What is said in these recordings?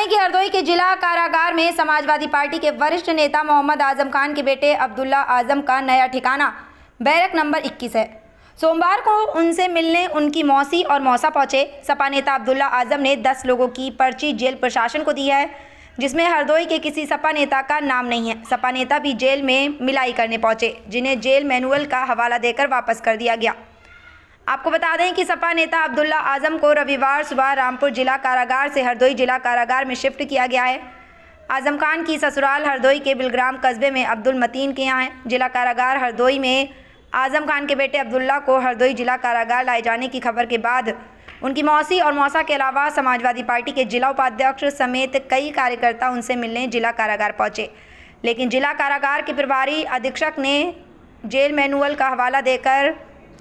दें कि हरदोई के जिला कारागार में समाजवादी पार्टी के वरिष्ठ नेता मोहम्मद आजम खान के बेटे अब्दुल्ला आजम का नया ठिकाना बैरक नंबर 21 है। सोमवार को उनसे मिलने उनकी मौसी और मौसा पहुंचे। सपा नेता अब्दुल्ला आजम ने 10 लोगों की पर्ची जेल प्रशासन को दी है, जिसमें हरदोई के किसी सपा नेता का नाम नहीं है। सपा नेता भी जेल में मिलाई करने पहुंचे, जिन्हें जेल मैनुअल का हवाला देकर वापस कर दिया गया। आपको बता दें कि सपा नेता अब्दुल्ला आजम को रविवार सुबह रामपुर जिला कारागार से हरदोई जिला कारागार में शिफ्ट किया गया है। आजम खान की ससुराल हरदोई के बिलग्राम कस्बे में अब्दुल मतीन के यहाँ है। जिला कारागार हरदोई में आजम खान के बेटे अब्दुल्ला को हरदोई जिला कारागार लाए जाने की खबर के बाद उनकी मौसी और मौसा के अलावा समाजवादी पार्टी के जिला उपाध्यक्ष समेत कई कार्यकर्ता उनसे मिलने जिला कारागार पहुंचे, लेकिन जिला कारागार के प्रभारी अधीक्षक ने जेल मैनुअल का हवाला देकर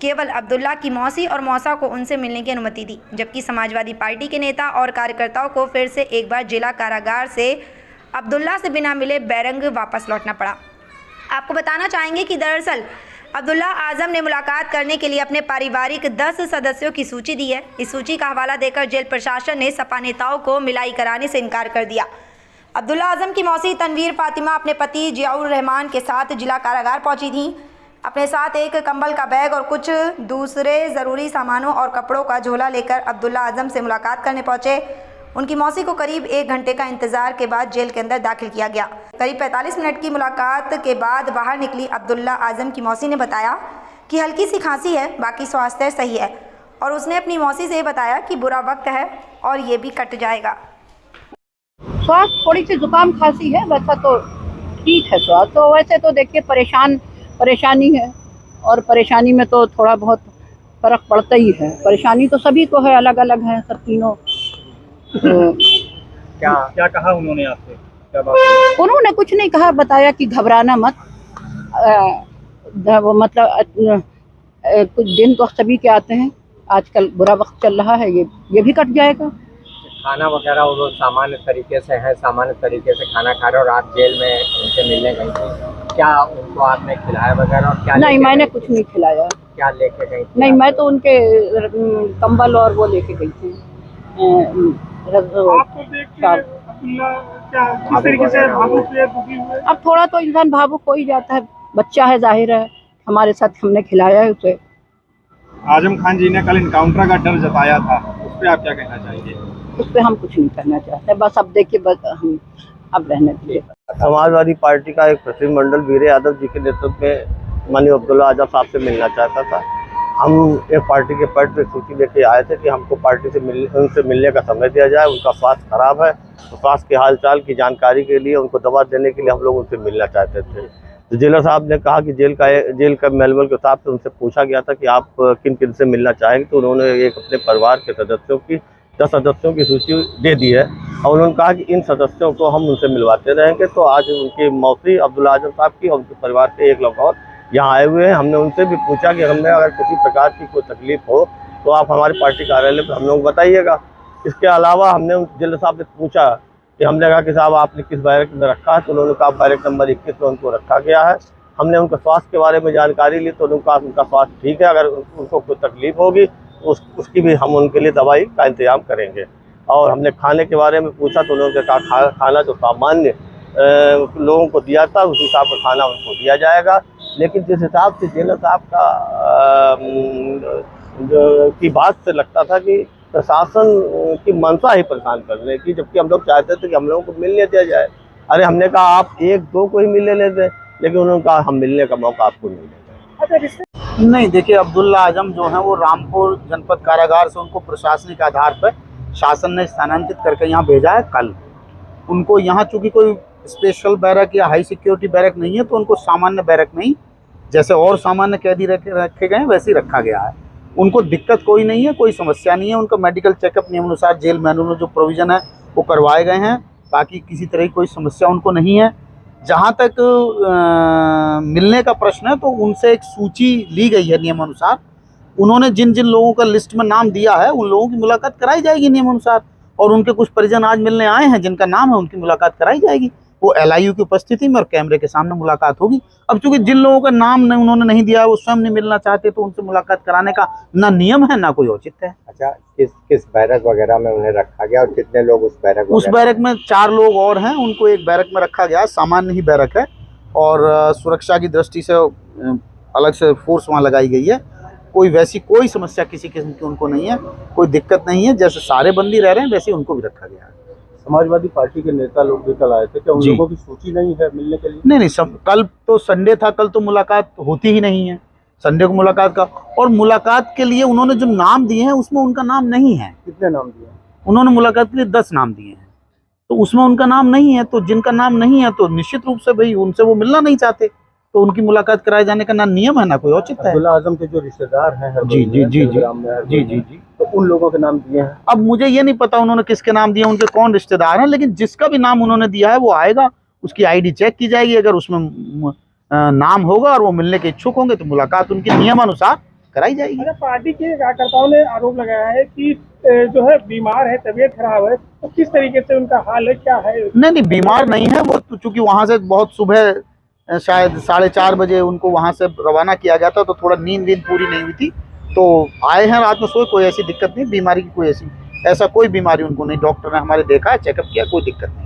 केवल अब्दुल्ला की मौसी और मौसा को उनसे मिलने की अनुमति दी, जबकि समाजवादी पार्टी के नेता और कार्यकर्ताओं को फिर से एक बार जिला कारागार से अब्दुल्ला से बिना मिले बैरंग वापस लौटना पड़ा। आपको बताना चाहेंगे कि दरअसल अब्दुल्ला आजम ने मुलाकात करने के लिए अपने पारिवारिक 10 सदस्यों की सूची दी है। इस सूची का हवाला देकर जेल प्रशासन ने सपा नेताओं को मिलाई कराने से इनकार कर दिया। अब्दुल्ला आजम की मौसी तनवीर फातिमा अपने पति जियाउर रहमान के साथ जिला कारागार पहुंची थी। अपने साथ एक कंबल का बैग और कुछ दूसरे ज़रूरी सामानों और कपड़ों का झोला लेकर अब्दुल्ला आजम से मुलाकात करने पहुंचे। उनकी मौसी को करीब 1 घंटे का इंतज़ार के बाद जेल के अंदर दाखिल किया गया। करीब 45 मिनट की मुलाकात के बाद बाहर निकली अब्दुल्ला आजम की मौसी ने बताया कि हल्की सी खांसी है, बाकी स्वास्थ्य सही है, और उसने अपनी मौसी से बताया कि बुरा वक्त है और ये भी कट जाएगा। स्वास्थ्य थोड़ी सी जुकाम खांसी है, वैसा तो ठीक है स्वास्थ्य। तो वैसे तो देखिए परेशानी है, और परेशानी में तो थोड़ा बहुत फर्क पड़ता ही है। परेशानी तो सभी को है, अलग अलग है सब तीनों। क्या कहा उन्होंने आपसे? क्या बात? उन्होंने कुछ नहीं कहा, बताया कि घबराना मत, मतलब कुछ दिन तो सभी के आते हैं, आजकल बुरा वक्त चल रहा है, ये भी कट जाएगा। खाना वगैरह वो सामान्य तरीके से है, सामान्य तरीके से खाना खा रहे और आप जेल में उनसे मिलने गई थी, क्या उनको आपने खिलाया वगैरह? और क्या? नहीं, मैंने कुछ नहीं खिलाया। क्या लेके गई थी? नहीं, मैं तो उनके कंबल और वो लेके गई थी। आपको देख के क्या किस तरीके से भावुक हुए, दुखी हुए? अब थोड़ा तो इंसान भावुक हो ही जाता है, बच्चा है, जाहिर है, हमारे साथ हमने खिलाया है उसे। आजम खान जी ने कल इनकाउंटर का डर जताया था, उस पर आप क्या कहना चाहेंगे? उस पर हम कुछ नहीं करना चाहते, बस अब देखिए, बस हम अब रहने दीजिए। समाजवादी पार्टी का एक प्रतिनिधिमंडल वीर यादव जी के नेतृत्व में माननीय अब्दुल्ला आजम साहब से मिलना चाहता था। हम एक पार्टी के पद पे सूची लेके आए थे कि हमको पार्टी से उनसे मिलने का समय दिया जाए। उनका स्वास्थ्य खराब है, तो स्वास्थ्य के हालचाल की जानकारी के लिए, उनको दवा देने के लिए हम लोग उनसे मिलना चाहते थे। तो जेलर साहब ने कहा कि जेल का मैनुअल के हिसाब से उनसे पूछा गया था कि आप किन किन से मिलना चाहेंगे, तो उन्होंने एक अपने परिवार के सदस्यों की 10 सदस्यों की सूची दे दी है, और उन्होंने कहा कि इन सदस्यों को हम उनसे मिलवाते रहेंगे। तो आज उनकी मौसी अब्दुल्ला आजम साहब की और उनके परिवार के एक लोग और यहाँ आए हुए हैं। हमने उनसे भी पूछा कि हमें अगर किसी प्रकार की कोई तकलीफ हो तो आप हमारे पार्टी कार्यालय पर हम लोग बताइएगा। इसके अलावा हमने उन जेलर साहब से पूछा कि हमने कहा कि साहब आपने किस बैरक में रखा है, तो उन्होंने कहा बैरक नंबर 21 में उनको रखा गया है। हमने उनके स्वास्थ्य के बारे में जानकारी ली, तो उन्होंने कहा उनका स्वास्थ्य ठीक है, अगर उनको कोई तकलीफ होगी उसकी भी हम उनके लिए दवाई का इंतजाम करेंगे। और हमने खाने के बारे में पूछा, तो उन्होंने कहा खाना जो सामान्य लोगों को दिया था उस हिसाब का खाना उनको दिया जाएगा। लेकिन जिस हिसाब से जेलर साहब का की बात से लगता था कि प्रशासन की मंशा ही परेशान करने की, जबकि हम लोग चाहते थे कि हम लोगों को मिलने दिया जाए। अरे हमने कहा आप 1-2 को ही मिलने लेते, लेकिन उन्होंने कहा हम मिलने का मौका आपको नहीं देते। नहीं, देखिए अब्दुल्ला आजम जो है वो रामपुर जनपद कारागार से उनको प्रशासनिक आधार पर शासन ने स्थानांतरित करके यहाँ भेजा है। कल उनको यहाँ चूँकि कोई स्पेशल बैरक या हाई सिक्योरिटी बैरक नहीं है, तो उनको सामान्य बैरक में ही, जैसे और सामान्य कैदी रखे गए हैं वैसे ही रखा गया है। उनको दिक्कत कोई नहीं है, कोई समस्या नहीं है। उनका मेडिकल चेकअप नियमानुसार जेल मैनुअल में जो प्रोविज़न है वो करवाए गए हैं, बाकी किसी तरह की कोई समस्या उनको नहीं है। जहाँ तक मिलने का प्रश्न है, तो उनसे एक सूची ली गई है नियमानुसार। उन्होंने जिन जिन लोगों का लिस्ट में नाम दिया है उन लोगों की मुलाकात कराई जाएगी नियमानुसार, और उनके कुछ परिजन आज मिलने आए हैं जिनका नाम है, उनकी मुलाकात कराई जाएगी। वो LIU की उपस्थिति में और कैमरे के सामने मुलाकात होगी। अब चूंकि जिन लोगों का नाम उन्होंने नहीं दिया, वो स्वयं नहीं मिलना चाहते, तो उनसे मुलाकात कराने का ना नियम है ना कोई औचित्य है। अच्छा, किस बैरक वगैरह में उन्हें रखा गया और कितने लोग उस बैरक में 4 लोग और हैं, उनको एक बैरक में रखा गया, सामान्य ही बैरक है और सुरक्षा की दृष्टि से अलग से फोर्स वहाँ लगाई गई है। कोई वैसी कोई समस्या किसी किस्म की उनको नहीं है, कोई दिक्कत नहीं है। जैसे सारे बंदी रह रहे हैं वैसे उनको भी रखा गया है। समाजवादी पार्टी के नेता लोग भी कल आए थे, क्या उन लोगों की सूची नहीं है मिलने के लिए? नहीं, कल तो संडे था, कल तो मुलाकात होती ही नहीं है। संडे को मुलाकात का, और मुलाकात के लिए उन्होंने जो नाम दिए हैं उसमें उनका नाम नहीं है। कितने नाम दिए? उन्होंने मुलाकात के लिए 10 नाम दिए हैं, तो उसमें उनका नाम नहीं है। तो जिनका नाम नहीं है तो निश्चित रूप से भाई उनसे वो मिलना नहीं चाहते, तो उनकी मुलाकात कराए जाने का ना नियम है ना कोई औचित्य है। अब्दुल्ला आजम के जो रिश्तेदार हैं जी, तो उन लोगों के नाम दिए हैं। अब मुझे ये नहीं पता उन्होंने किसके नाम दिए, उनके कौन रिश्तेदार हैं, लेकिन जिसका भी नाम उन्होंने दिया है वो आएगा, उसकी ID चेक की जाएगी। अगर उसमें नाम होगा और वो मिलने के इच्छुक होंगे तो मुलाकात उनकी नियमानुसार कराई जाएगी। अच्छा, पार्टी के कार्यकर्ताओं ने आरोप लगाया है कि जो है बीमार है, तबीयत खराब है, तो किस तरीके से उनका हाल है, क्या है? नहीं, बीमार नहीं है वो, तो चूंकि वहां से बहुत सुबह शायद 4:30 बजे उनको वहां से रवाना किया गया था, तो थोड़ा नींद पूरी नहीं हुई थी, तो आए हैं रात में सोए। कोई ऐसी दिक्कत नहीं, बीमारी की कोई ऐसा कोई बीमारी उनको नहीं, डॉक्टर ने हमारे देखा है, चेकअप किया, कोई दिक्कत नहीं।